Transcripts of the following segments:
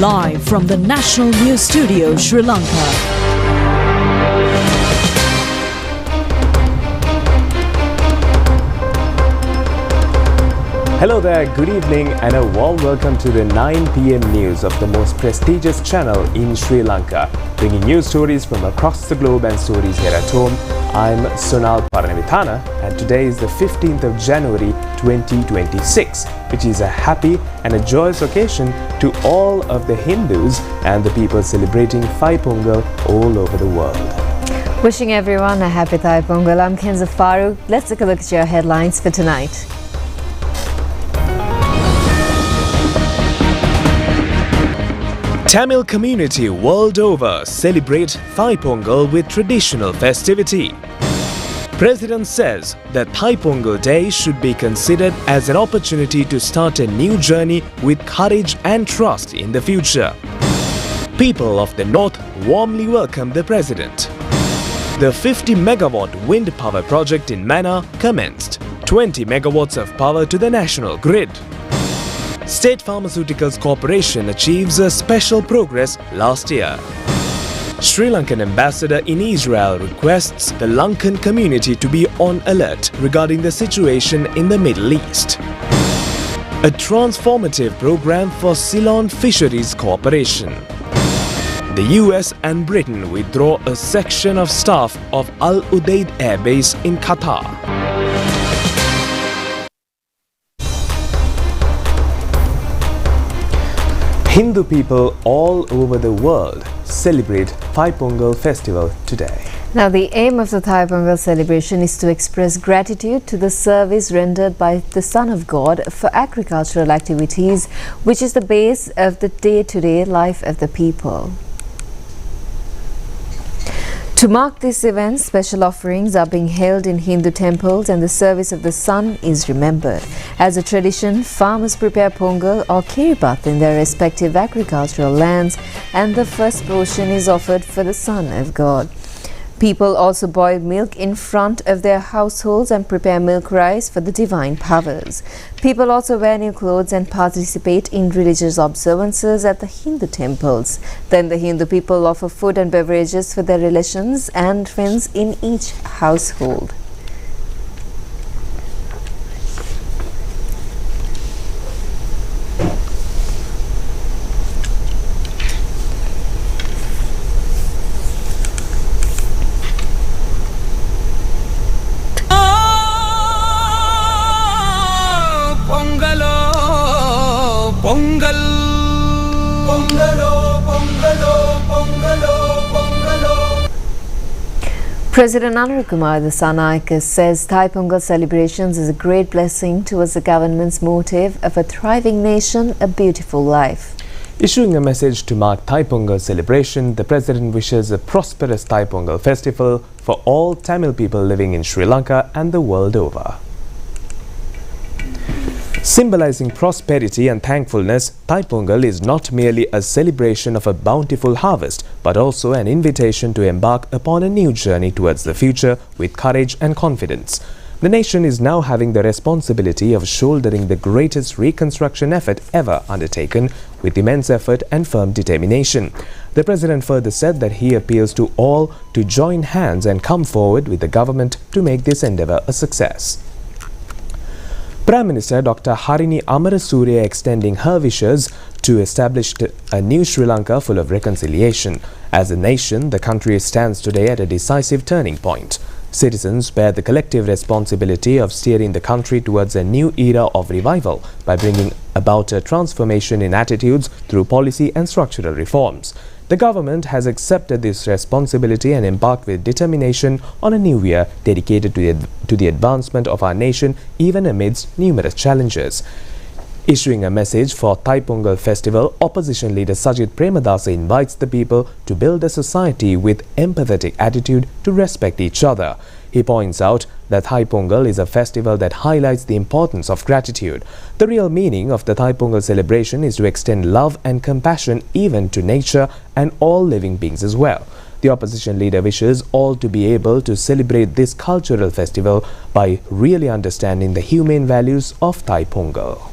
Live from the National News Studio, Sri Lanka. Hello there, good evening and a warm welcome to the 9 p.m. news of the most prestigious channel in Sri Lanka, bringing news stories from across the globe and stories here at home. I'm Sonal Paranavithana and today is the 15th of January 2026, which is a happy and a joyous occasion to all of the Hindus and the people celebrating Taipongal all over the world. Wishing everyone a happy Taipongal. I'm Kenza Farooq. Let's take a look at your headlines for tonight. Tamil community world over celebrate Taipongal with traditional festivity. President says that Taipongal Day should be considered as an opportunity to start a new journey with courage and trust in the future. People of the north warmly welcome the president. The 50 megawatt wind power project in Mannar commenced. 20 megawatts of power to the national grid. State Pharmaceuticals Corporation achieves a special progress last year. Sri Lankan ambassador in Israel requests the Lankan community to be on alert regarding the situation in the Middle East. A transformative program for Ceylon Fisheries Corporation. The US and Britain withdraw a section of staff of Al Udeid Air Base in Qatar. Hindu people all over the world celebrate Taipongal festival today. Now, the aim of the Taipongal celebration is to express gratitude to the service rendered by the Son of God for agricultural activities, which is the base of the day-to-day life of the people. To mark this event, special offerings are being held in Hindu temples and the service of the sun is remembered. As a tradition, farmers prepare pongal or kiribath in their respective agricultural lands and the first portion is offered for the Son of God. People also boil milk in front of their households and prepare milk rice for the divine powers. People also wear new clothes and participate in religious observances at the Hindu temples. Then the Hindu people offer food and beverages for their relations and friends in each household. President Anurakumar Dissanayake says Taipongal celebrations is a great blessing towards the government's motive of a thriving nation, a beautiful life. Issuing a message to mark Taipongal celebration, the President wishes a prosperous Taipongal festival for all Tamil people living in Sri Lanka and the world over. Symbolizing prosperity and thankfulness, Taipongal is not merely a celebration of a bountiful harvest, but also an invitation to embark upon a new journey towards the future with courage and confidence. The nation is now having the responsibility of shouldering the greatest reconstruction effort ever undertaken with immense effort and firm determination. The President further said that he appeals to all to join hands and come forward with the government to make this endeavour a success. Prime Minister Dr. Harini Amarasuriya extending her wishes to establish a new Sri Lanka full of reconciliation. As a nation, the country stands today at a decisive turning point. Citizens bear the collective responsibility of steering the country towards a new era of revival by bringing about a transformation in attitudes through policy and structural reforms. The government has accepted this responsibility and embarked with determination on a new year dedicated to the advancement of our nation even amidst numerous challenges. Issuing a message for Taipongal festival, opposition leader Sajith Premadasa invites the people to build a society with empathetic attitude to respect each other. He points out that Taipongal is a festival that highlights the importance of gratitude. The real meaning of the Taipongal celebration is to extend love and compassion even to nature and all living beings as well. The opposition leader wishes all to be able to celebrate this cultural festival by really understanding the humane values of Taipongal.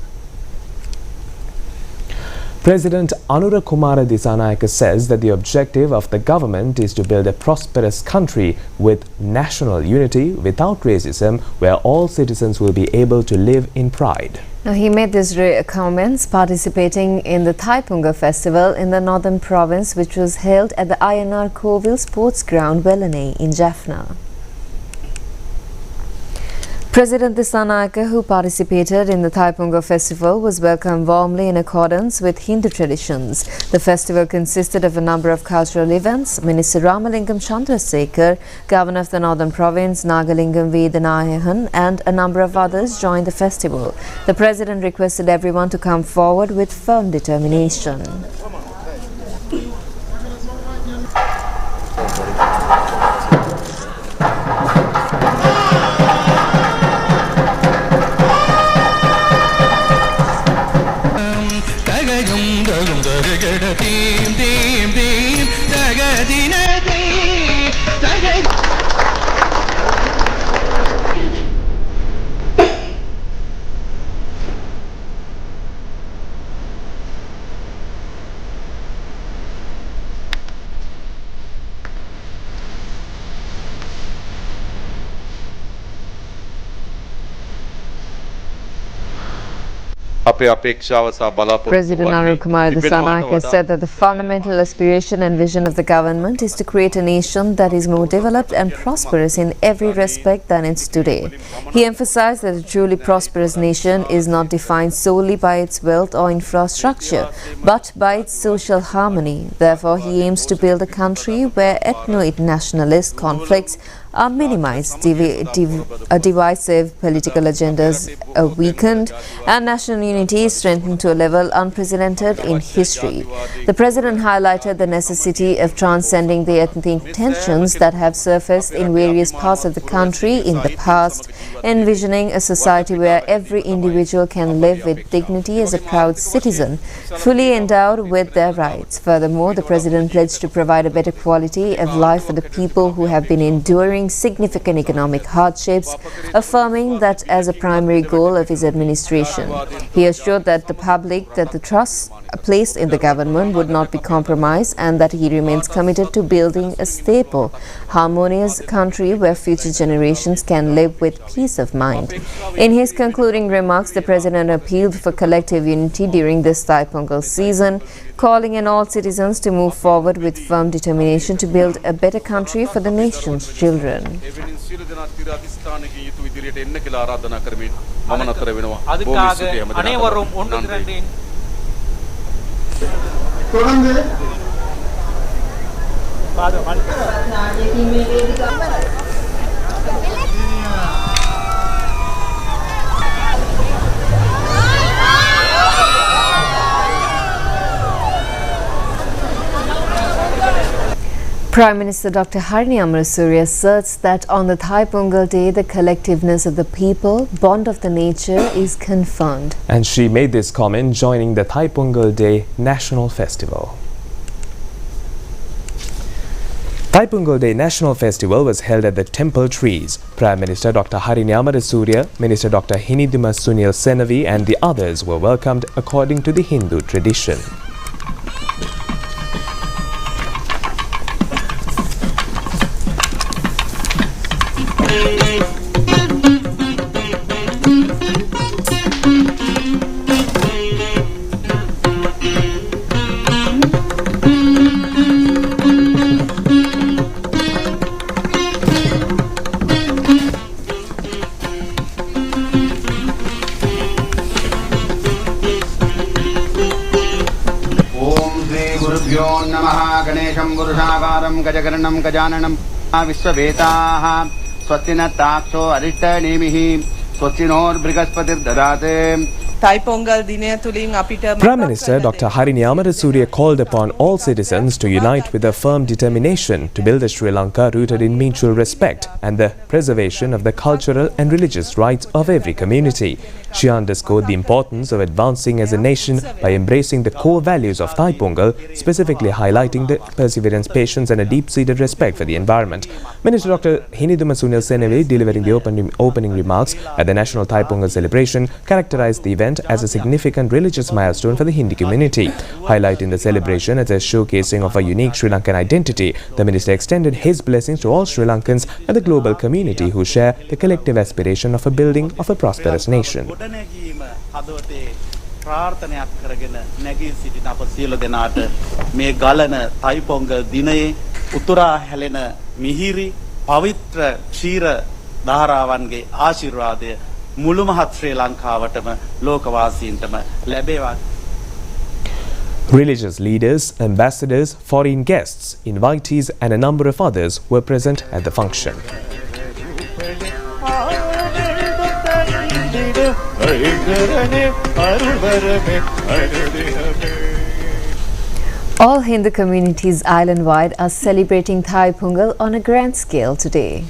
President Anura Kumara Disanayake says that the objective of the government is to build a prosperous country with national unity without racism, where all citizens will be able to live in pride. Now, he made these comments participating in the Taipongal festival in the northern province, which was held at the INR Kovil Sports Ground, Wellanay in Jaffna. President Disanayake, who participated in the Taipongal festival, was welcomed warmly in accordance with Hindu traditions. The festival consisted of a number of cultural events. Minister Ramalingam Chandrasekhar, Governor of the Northern Province, Nagalingam Vedanayahan, and a number of others joined the festival. The President requested everyone to come forward with firm determination. President Anura Kumara Disanayake said that the fundamental aspiration and vision of the government is to create a nation that is more developed and prosperous in every respect than it's today. He emphasized that a truly prosperous nation is not defined solely by its wealth or infrastructure, but by its social harmony. Therefore, he aims to build a country where ethno-nationalist conflicts are minimized, divisive political agendas are weakened, and national unity is strengthened to a level unprecedented in history. The President highlighted the necessity of transcending the ethnic tensions that have surfaced in various parts of the country in the past, envisioning a society where every individual can live with dignity as a proud citizen, fully endowed with their rights. Furthermore, the President pledged to provide a better quality of life for the people who have been enduring significant economic hardships, affirming that as a primary goal of his administration. He assured that the public that the trust placed in the government would not be compromised and that he remains committed to building a stable, harmonious country where future generations can live with peace of mind. In his concluding remarks, the President appealed for collective unity during this Taipongal season, calling on all citizens to move forward with firm determination to build a better country for the nation's children. Prime Minister Dr. Harini Amarasuri asserts that on the Taipongal day, the collectiveness of the people, bond of the nature, is confirmed. And she made this comment joining the Taipongal Day National Festival. Taipongal Day National Festival was held at the Temple Trees. Prime Minister Dr. Harini Amarasuri, Minister Dr. Hiniduma Sunil Senavi and the others were welcomed according to the Hindu tradition. गजगरणं गजाननं विश्ववेताः स्वस्तिन ताक्षो अरिष्टनेमिः स्वस्तिनोर्बृहस्पतिर्ददाते. Prime Minister Dr. Harini Amarasuri called upon all citizens to unite with a firm determination to build a Sri Lanka rooted in mutual respect and the preservation of the cultural and religious rights of every community. She underscored the importance of advancing as a nation by embracing the core values of Taipongal, specifically highlighting the perseverance, patience and a deep-seated respect for the environment. Minister Dr. Hiniduma Sunil Senavi, delivering the opening remarks at the National Taipongal celebration, characterized the event event as a significant religious milestone for the Hindi community. Highlighting the celebration as a showcasing of a unique Sri Lankan identity, the minister extended his blessings to all Sri Lankans and the global community who share the collective aspiration of a building of a prosperous nation. ප්‍රාර්ථනයක් කරගෙන නැගී සිටින අප සියලු දෙනාට මේ ගලන තයිපොංගල් දිනයේ උතුරා හැලෙන මිහිරි පවිත්‍ර ක්ෂීර ධාරාවන්ගේ ආශිර්වාදය මුළු මහත් ශ්‍රී ලංකාවටම ලෝකවාසීන්ටම ලැබේවා. Religious leaders, ambassadors, foreign guests, invitees and a number of others were present at the function. All Hindu communities island-wide are celebrating Taipongal on a grand scale today.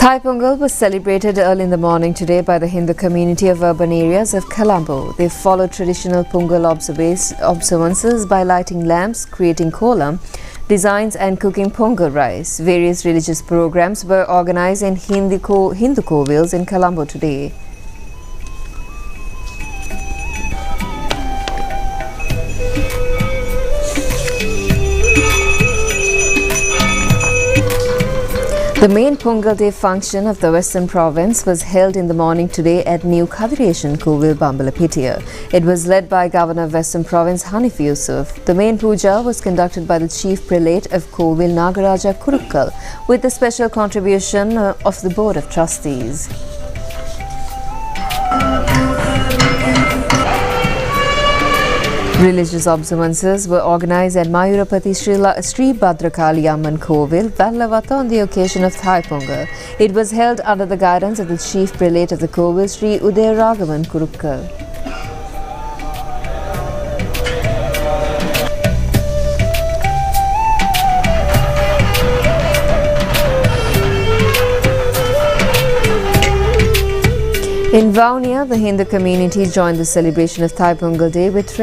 Taipongal was celebrated early in the morning today by the Hindu community of urban areas of Colombo. They followed traditional Pongal observances by lighting lamps, creating kolam designs and cooking Pongal rice. Various religious programs were organized in Hindu Kovils in Colombo today. The main Pongal Day function of the Western Province was held in the morning today at New Kadireshan Kovil, Bambalapitiya. It was led by Governor of Western Province Hanif Yusuf. The main puja was conducted by the Chief Prelate of Kovil, Nagaraja Kurukkal, with the special contribution of the Board of Trustees. Religious observances were organized at Mayurapati Sri Bhadrakali Amman Kovil, Vallavata on the occasion of Taipongal. It was held under the guidance of the Chief Prelate of the Kovil, Sri Uday Raghavan Kurukkal. In Vaunia, the Hindu community joined the celebration of Taipongal Day with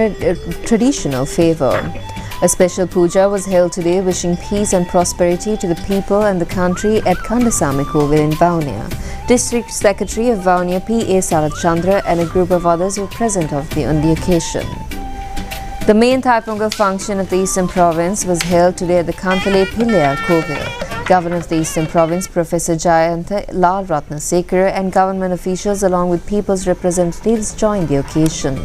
traditional fervour. A special puja was held today wishing peace and prosperity to the people and the country at Kandasamy Kovil in Vaunia. District Secretary of Vaunia P.A. Sarat Chandra and a group of others were present on the occasion. The main Taipongal function of the Eastern Province was held today at the Kantale Pillayar Kovil. Governor of the Eastern Province, Professor Jayanta Lal Ratna Sekar, and government officials along with people's representatives joined the occasion.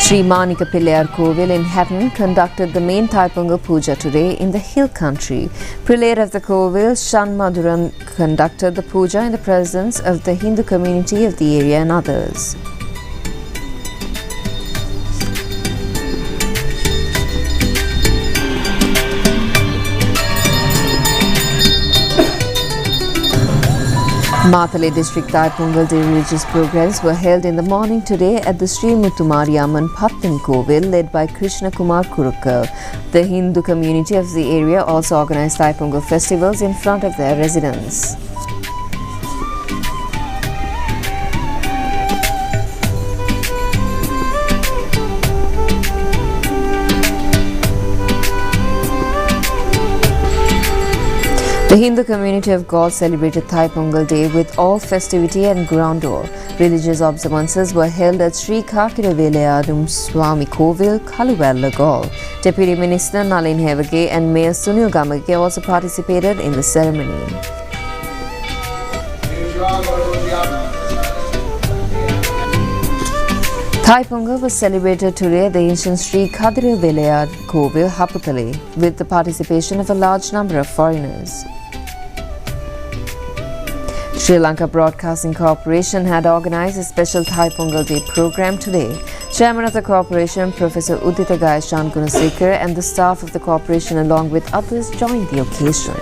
Sri Manika Pillayar Kovil in Hatton conducted the main Taipongal puja today in the hill country. Prelate of the Kovil, Shan Madhuran, conducted the puja in the presence of the Hindu community of the area and others. Matale District Taipongal Day religious programs were held in the morning today at the Sri Muttumari Amman Pattan Kovil, led by Krishna Kumar Kurukkal. The Hindu community of the area also organized Taipongal festivals in front of their residence. The Hindu community of God celebrated Taipongal Day with all festivity and grandeur. Religious observances were held at Sri Kakiravelayadum Swami Kovil, Kaluvella, Gaul. Deputy Minister Nalin Hevage and Mayor Sunil Gamage also participated in the ceremony. Taipongal was celebrated today at the ancient Sri Kakiravelayad Kovil, Haputale, with the participation of a large number of foreigners. Sri Lanka Broadcasting Corporation had organized a special Taipongal Day program today. Chairman of the corporation, Professor Udita Gaishan Gunasekar, and the staff of the corporation along with others joined the occasion.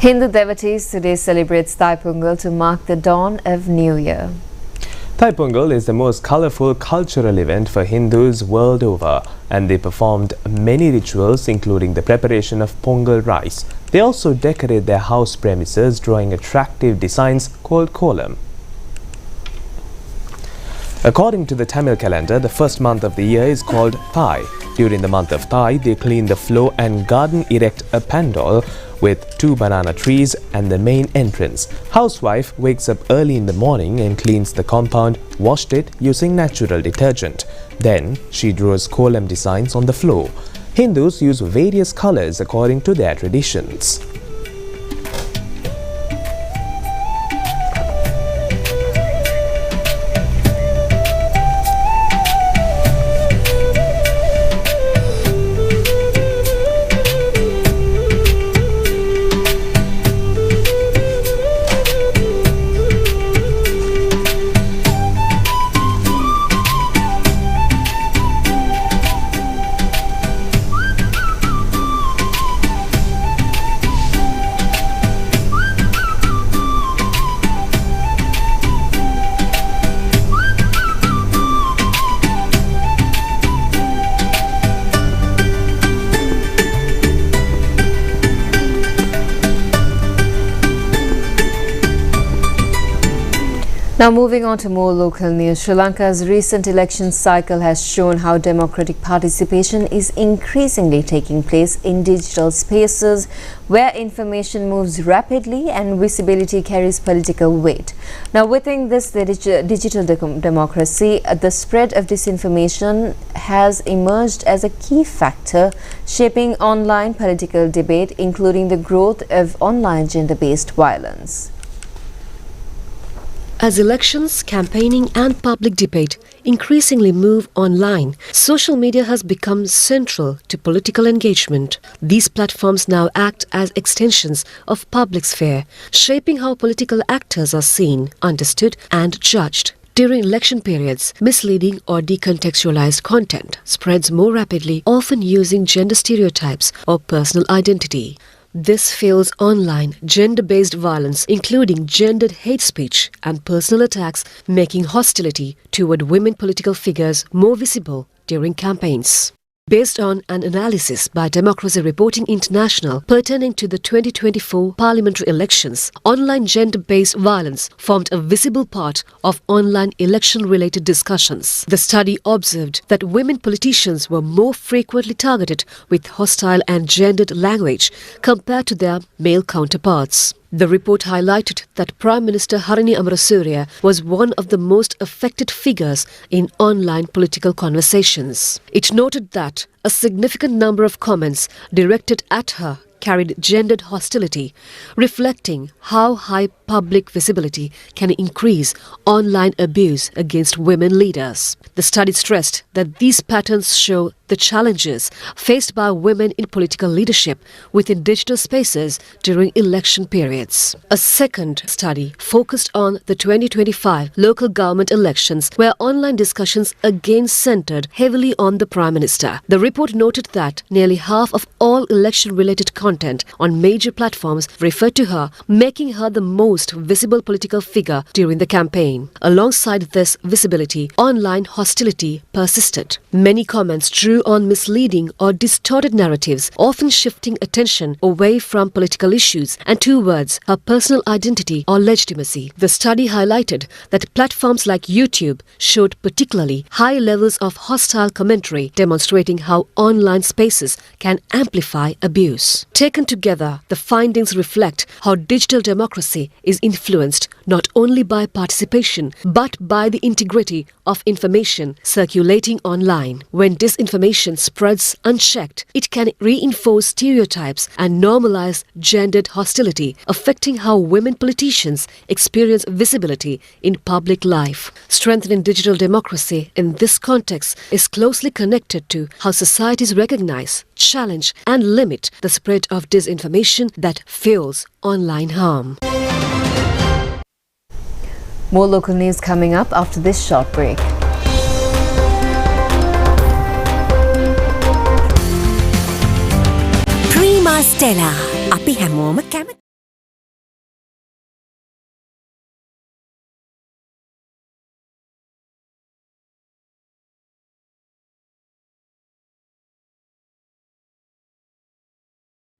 Hindu devotees today celebrates Taipongal to mark the dawn of New Year. Taipongal is the most colorful cultural event for Hindus world over, and they performed many rituals including the preparation of Pongal rice. They also decorate their house premises drawing attractive designs called kolam. According to the Tamil calendar, the first month of the year is called Thai. During the month of Thai, they clean the floor and garden, erect a pandal with 2 banana trees and the main entrance. Housewife wakes up early in the morning and cleans the compound, washed it using natural detergent. Then she draws kolam designs on the floor. Hindus use various colors according to their traditions. Now moving on to more local news, Sri Lanka's recent election cycle has shown how democratic participation is increasingly taking place in digital spaces where information moves rapidly and visibility carries political weight. Now within this digital democracy, the spread of disinformation has emerged as a key factor shaping online political debate, including the growth of online gender-based violence. As elections, campaigning and public debate increasingly move online, social media has become central to political engagement. These platforms now act as extensions of public sphere, shaping how political actors are seen, understood and judged. During election periods, misleading or decontextualized content spreads more rapidly, often using gender stereotypes or personal identity. This fuels online gender-based violence, including gendered hate speech and personal attacks, making hostility toward women political figures more visible during campaigns. Based on an analysis by Democracy Reporting International pertaining to the 2024 parliamentary elections, online gender-based violence formed a visible part of online election-related discussions. The study observed that women politicians were more frequently targeted with hostile and gendered language compared to their male counterparts. The report highlighted that Prime Minister Harini Amarasuriya was one of the most affected figures in online political conversations. It noted that a significant number of comments directed at her carried gendered hostility, reflecting how high public visibility can increase online abuse against women leaders. The study stressed that these patterns show the challenges faced by women in political leadership within digital spaces during election periods. A second study focused on the 2025 local government elections, where online discussions again centered heavily on the Prime Minister. The report noted that nearly half of all election-related content on major platforms referred to her, making her the most visible political figure during the campaign. Alongside this visibility, online hostility persisted. Many comments drew on misleading or distorted narratives, often shifting attention away from political issues and towards her personal identity or legitimacy. The study highlighted that platforms like YouTube showed particularly high levels of hostile commentary, demonstrating how online spaces can amplify abuse. Taken together, the findings reflect how digital democracy is influenced not only by participation but by the integrity of information circulating online. When disinformation spreads unchecked, it can reinforce stereotypes and normalize gendered hostility, affecting how women politicians experience visibility in public life. Strengthening digital democracy in this context is closely connected to how societies recognize, challenge and limit the spread of disinformation that fuels online harm. More local news coming up after this short break. Prima Stella. අපි හැමෝම කැමති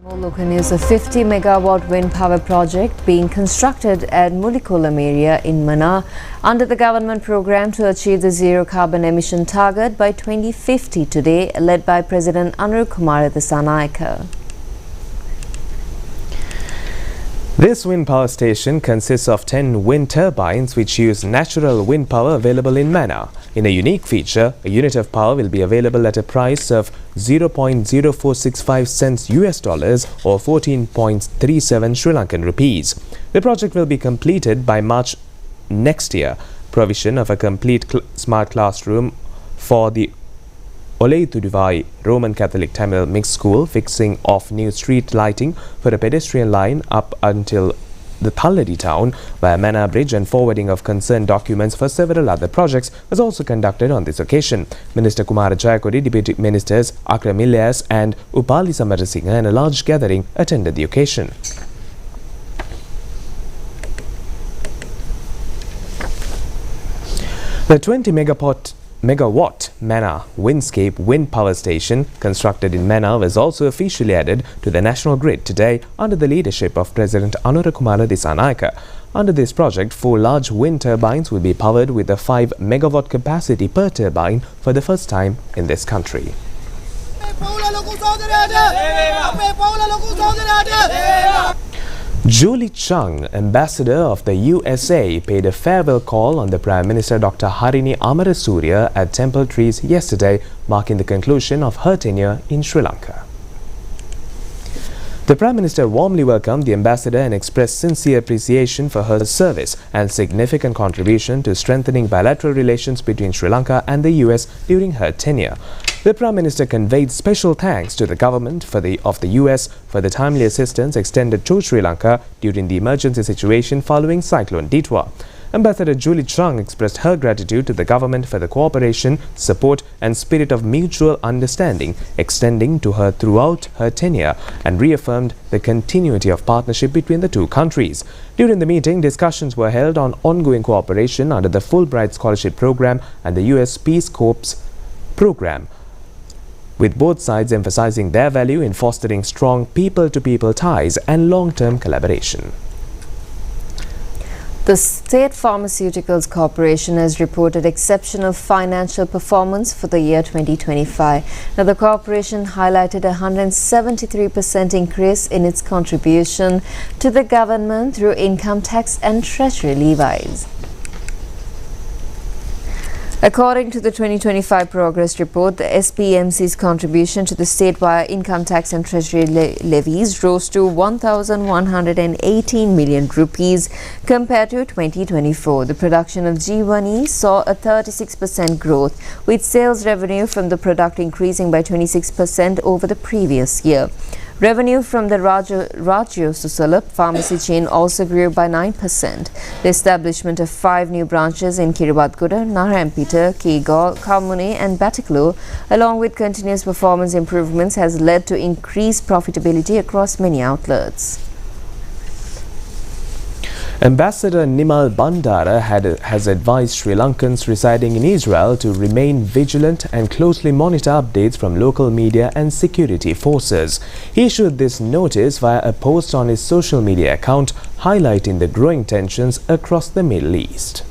More local news, a 50 megawatt wind power project being constructed at Mulikolam area in Mana under the government program to achieve the zero carbon emission target by 2050 today, led by President Anur Kumar Dissanayake. This wind power station consists of 10 wind turbines which use natural wind power available in Mana. In a unique feature, a unit of power will be available at a price of 0.0465 cents US dollars or 14.37 Sri Lankan rupees. The project will be completed by March next year. Provision of a complete smart classroom for the Olaithudivai Roman Catholic Tamil Mixed School, fixing of new street lighting for a pedestrian line up until the Thalladi town via Mana Bridge, and forwarding of concerned documents for several other projects was also conducted on this occasion. Minister Kumara Jayakodi, Deputy Ministers Akram Ilyas and Upali Samarasinghe and a large gathering attended the occasion. The 20 megawatt Mana Windscape wind power station constructed in Mana was also officially added to the national grid today under the leadership of President Anur Kumar Dissanayake. Under this project, 4 large wind turbines will be powered with a 5 megawatt capacity per turbine for the first time in this country. Julie Chung, ambassador of the USA, paid a farewell call on the Prime Minister Dr. Harini Amarasuriya at Temple Trees yesterday, marking the conclusion of her tenure in Sri Lanka. The Prime Minister warmly welcomed the ambassador and expressed sincere appreciation for her service and significant contribution to strengthening bilateral relations between Sri Lanka and the US during her tenure. The Prime Minister conveyed special thanks to the government of the US for the timely assistance extended to Sri Lanka during the emergency situation following Cyclone Ditwa. Ambassador Julie Chung expressed her gratitude to the government for the cooperation, support and spirit of mutual understanding extending to her throughout her tenure, and reaffirmed the continuity of partnership between the two countries. During the meeting, discussions were held on ongoing cooperation under the Fulbright Scholarship Program and the US Peace Corps Program, with both sides emphasizing their value in fostering strong people-to-people ties and long-term collaboration. The State Pharmaceuticals Corporation has reported exceptional financial performance for the year 2025. Now, the corporation highlighted a 173% increase in its contribution to the government through income tax and treasury levies. According to the 2025 progress report, the SPMC's contribution to the state via income tax and treasury levies rose to 1,118 million rupees compared to 2024. The production of G1E saw a 36% growth, with sales revenue from the product increasing by 26% over the previous year. Revenue from the Rajyo Susalap pharmacy chain also grew by 9%. The establishment of 5 new branches in Kiribathgoda, Narayanpeta, Kegaul, Kalmune and Batiklu, along with continuous performance improvements, has led to increased profitability across many outlets. Ambassador Nimal Bandara has advised Sri Lankans residing in Israel to remain vigilant and closely monitor updates from local media and security forces. He issued this notice via a post on his social media account, highlighting the growing tensions across the Middle East.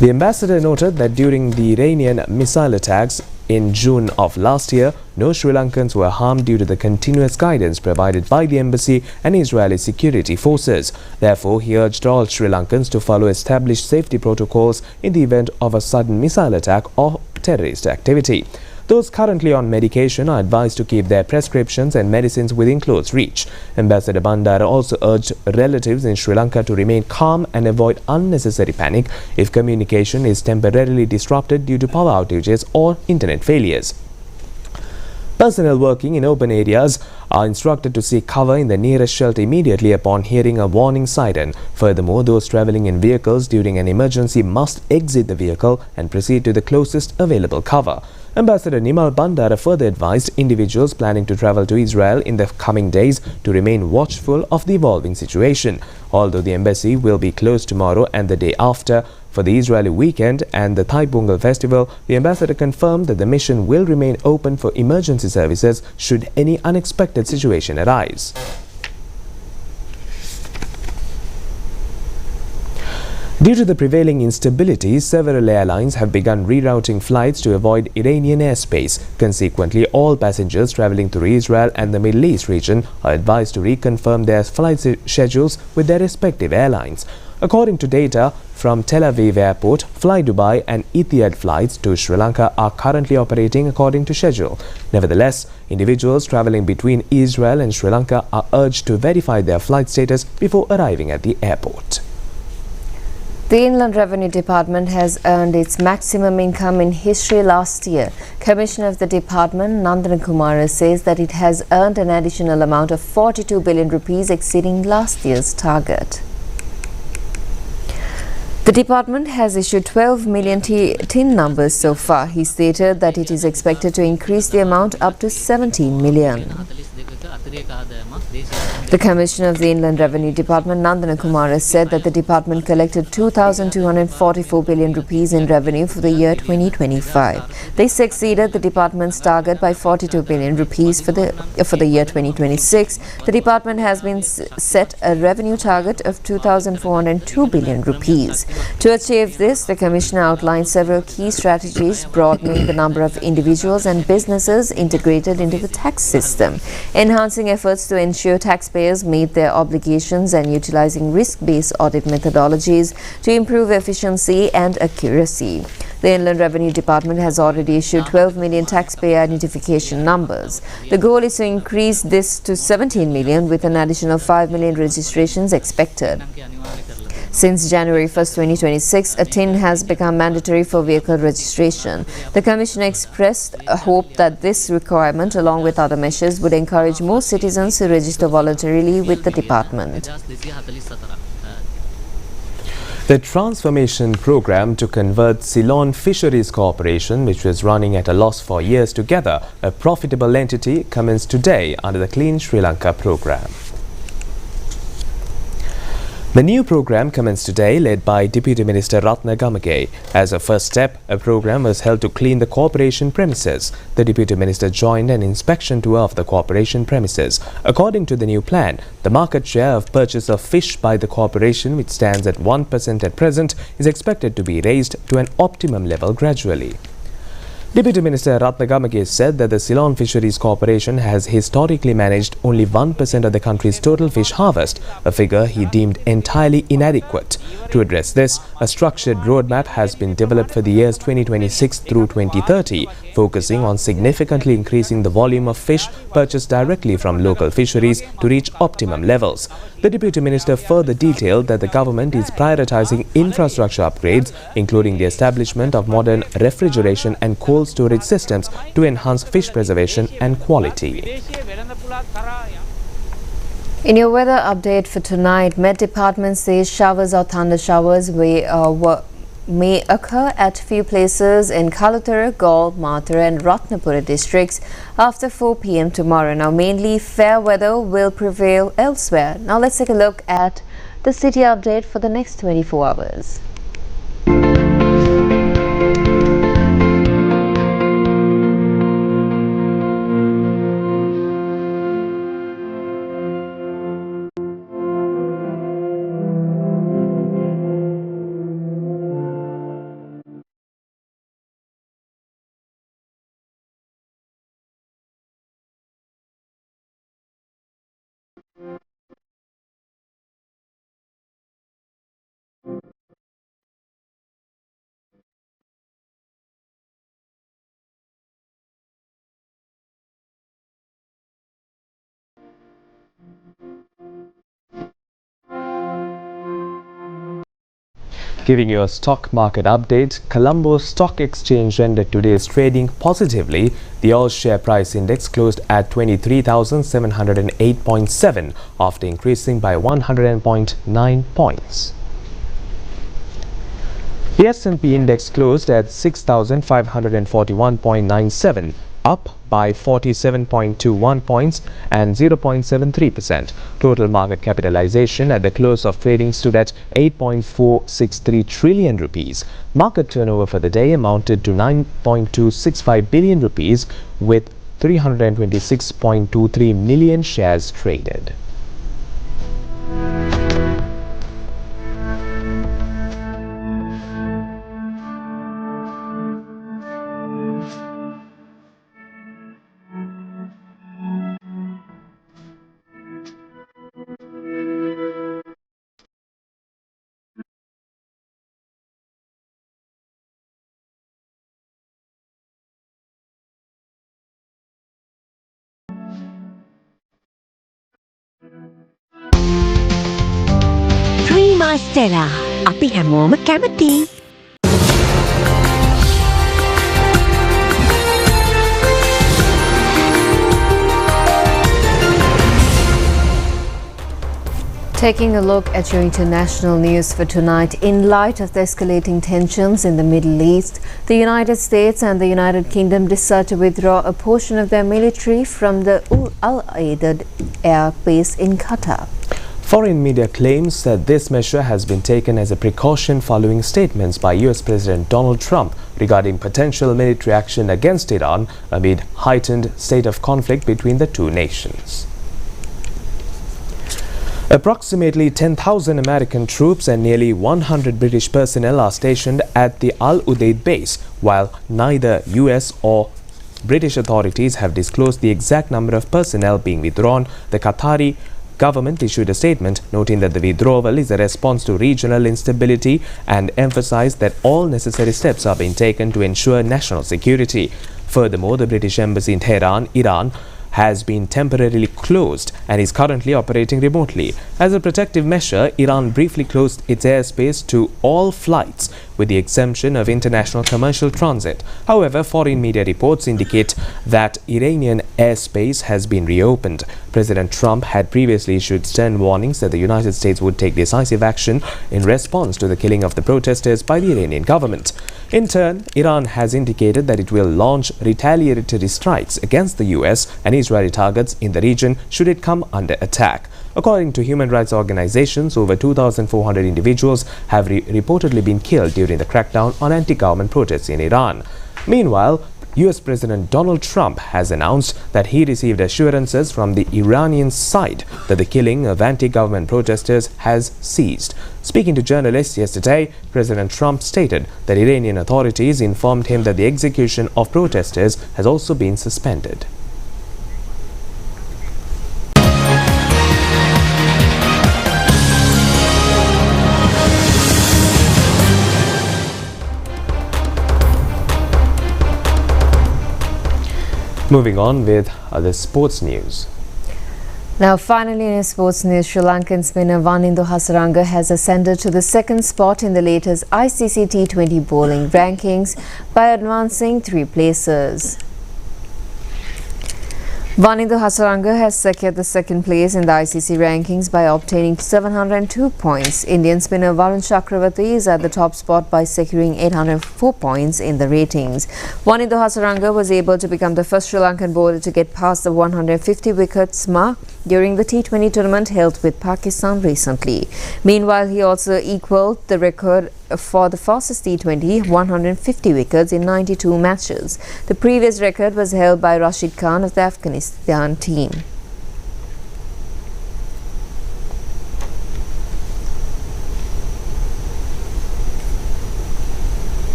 The ambassador noted that during the Iranian missile attacks in June of last year, no Sri Lankans were harmed due to the continuous guidance provided by the embassy and Israeli security forces. Therefore, he urged all Sri Lankans to follow established safety protocols in the event of a sudden missile attack or terrorist activity. Those currently on medication are advised to keep their prescriptions and medicines within close reach. Ambassador Bandara also urged relatives in Sri Lanka to remain calm and avoid unnecessary panic if communication is temporarily disrupted due to power outages or internet failures. Personnel working in open areas are instructed to seek cover in the nearest shelter immediately upon hearing a warning siren. Furthermore, those travelling in vehicles during an emergency must exit the vehicle and proceed to the closest available cover. Ambassador Nimal Bandara further advised individuals planning to travel to Israel in the coming days to remain watchful of the evolving situation. Although the embassy will be closed tomorrow and the day after for the Israeli weekend and the Taipongal festival, the ambassador confirmed that the mission will remain open for emergency services should any unexpected situation arise. Due to the prevailing instability, several airlines have begun rerouting flights to avoid Iranian airspace. Consequently, all passengers traveling through Israel and the Middle East region are advised to reconfirm their flight schedules with their respective airlines. According to data from Tel Aviv Airport, Fly Dubai and Etihad flights to Sri Lanka are currently operating according to schedule. Nevertheless, individuals traveling between Israel and Sri Lanka are urged to verify their flight status before arriving at the airport. The Inland Revenue Department has earned its maximum income in history last year. Commissioner of the department, Nandana Kumara, says that it has earned an additional amount of 42 billion rupees, exceeding last year's target. The department has issued 12 million tin numbers so far. He stated that it is expected to increase the amount up to 17 million. The Commissioner of the Inland Revenue Department, Nandana Kumara, said that the department collected 2,244 billion rupees in revenue for the year 2025. This exceeded the department's target by 42 billion rupees for the year 2026. The department has been set a revenue target of 2,402 billion rupees. To achieve this, the Commissioner outlined several key strategies, broadening the number of individuals and businesses integrated into the tax system, enhancing efforts to ensure taxpayers meet their obligations, and utilizing risk-based audit methodologies to improve efficiency and accuracy. The Inland Revenue Department has already issued 12 million taxpayer identification numbers. The goal is to increase this to 17 million, with an additional 5 million registrations expected. Since January 1, 2026, a tin has become mandatory for vehicle registration. The Commissioner expressed a hope that this requirement, along with other measures, would encourage more citizens to register voluntarily with the department. The transformation program to convert Ceylon Fisheries Corporation, which was running at a loss for years together, a profitable entity, commenced today under the Clean Sri Lanka program. The new program commenced today, led by Deputy Minister Ratna Gamage. As a first step, a program was held to clean the corporation premises. The Deputy Minister joined an inspection tour of the corporation premises. According to the new plan, the market share of purchase of fish by the corporation, which stands at 1% at present, is expected to be raised to an optimum level gradually. Deputy Minister Ratna Gamage said that the Ceylon Fisheries Corporation has historically managed only 1% of the country's total fish harvest, a figure he deemed entirely inadequate. To address this, a structured roadmap has been developed for the years 2026 through 2030, focusing on significantly increasing the volume of fish purchased directly from local fisheries to reach optimum levels. The Deputy Minister further detailed that the government is prioritizing infrastructure upgrades, including the establishment of modern refrigeration and cold storage systems to enhance fish preservation and quality. In your weather update for tonight, Met Department says showers or thunder showers may occur at few places in Kalutara, Gaul, Mathura and Ratnapura districts after 4 p.m. tomorrow. Now, mainly fair weather will prevail elsewhere. Now, let's take a look at the city update for the next 24 hours. Giving you a stock market update, Colombo Stock Exchange ended today's trading positively. The all share price index closed at 23,708.7 after increasing by 100.9 points. The S&P index closed at 6,541.97, up by 47.21 points and 0.73%. Total market capitalization at the close of trading stood at 8.463 trillion rupees. Market turnover for the day amounted to 9.265 billion rupees with 326.23 million shares traded. Prima Stella, අපි හැමෝම කැමති. Taking a look at your international news for tonight, in light of the escalating tensions in the Middle East, the United States and the United Kingdom decide to withdraw a portion of their military from the Al-Aidad airbase in Qatar. Foreign media claims that this measure has been taken as a precaution following statements by US President Donald Trump regarding potential military action against Iran amid heightened state of conflict between the two nations. Approximately 10,000 American troops and nearly 100 British personnel are stationed at the Al-Udeid base, while neither US or British authorities have disclosed the exact number of personnel being withdrawn. The Qatari government issued a statement noting that the withdrawal is a response to regional instability and emphasized that all necessary steps are being taken to ensure national security. Furthermore, the British embassy in Tehran, Iran, has been temporarily closed and is currently operating remotely. As a protective measure, Iran briefly closed its airspace to all flights with the exemption of international commercial transit. However, foreign media reports indicate that Iranian airspace has been reopened. President Trump had previously issued stern warnings that the United States would take decisive action in response to the killing of the protesters by the Iranian government. In turn, Iran has indicated that it will launch retaliatory strikes against the US and Israeli targets in the region should it come under attack. According to human rights organizations, over 2,400 individuals have reportedly been killed during the crackdown on anti-government protests in Iran. Meanwhile, US President Donald Trump has announced that he received assurances from the Iranian side that the killing of anti-government protesters has ceased. Speaking to journalists yesterday, President Trump stated that Iranian authorities informed him that the execution of protesters has also been suspended. Moving on with other sports news. Now, finally, in sports news, Sri Lankan spinner Wanindu Hasaranga has ascended to the second spot in the latest ICC T20 bowling rankings by advancing 3 places. Wanindu Hasaranga has secured the second place in the ICC rankings by obtaining 702 points. Indian spinner Varun Chakravarti is at the top spot by securing 804 points in the ratings. Wanindu Hasaranga was able to become the first Sri Lankan bowler to get past the 150 wickets mark during the T20 tournament held with Pakistan recently. Meanwhile, he also equalled the record for the fastest T20, 150 wickets in 92 matches. The previous record was held by Rashid Khan of the Afghanistan team.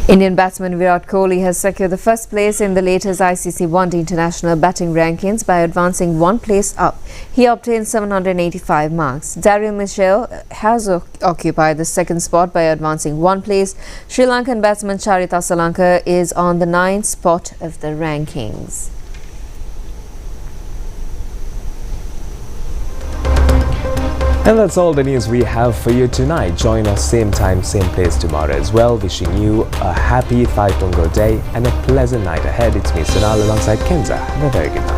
Indian batsman Virat Kohli has secured the first place in the latest ICC One-Day International batting rankings by advancing 1 place up. He obtained 785 marks. Daryl Mitchell has occupied the second spot by advancing 1 place. Sri Lankan batsman Charita Salanka is on the 9th spot of the rankings. And that's all the news we have for you tonight. Join us same time, same place tomorrow as well. Wishing you a happy Taipongal day and a pleasant night ahead. It's me, Sunal, alongside Kenza. Have a very good night.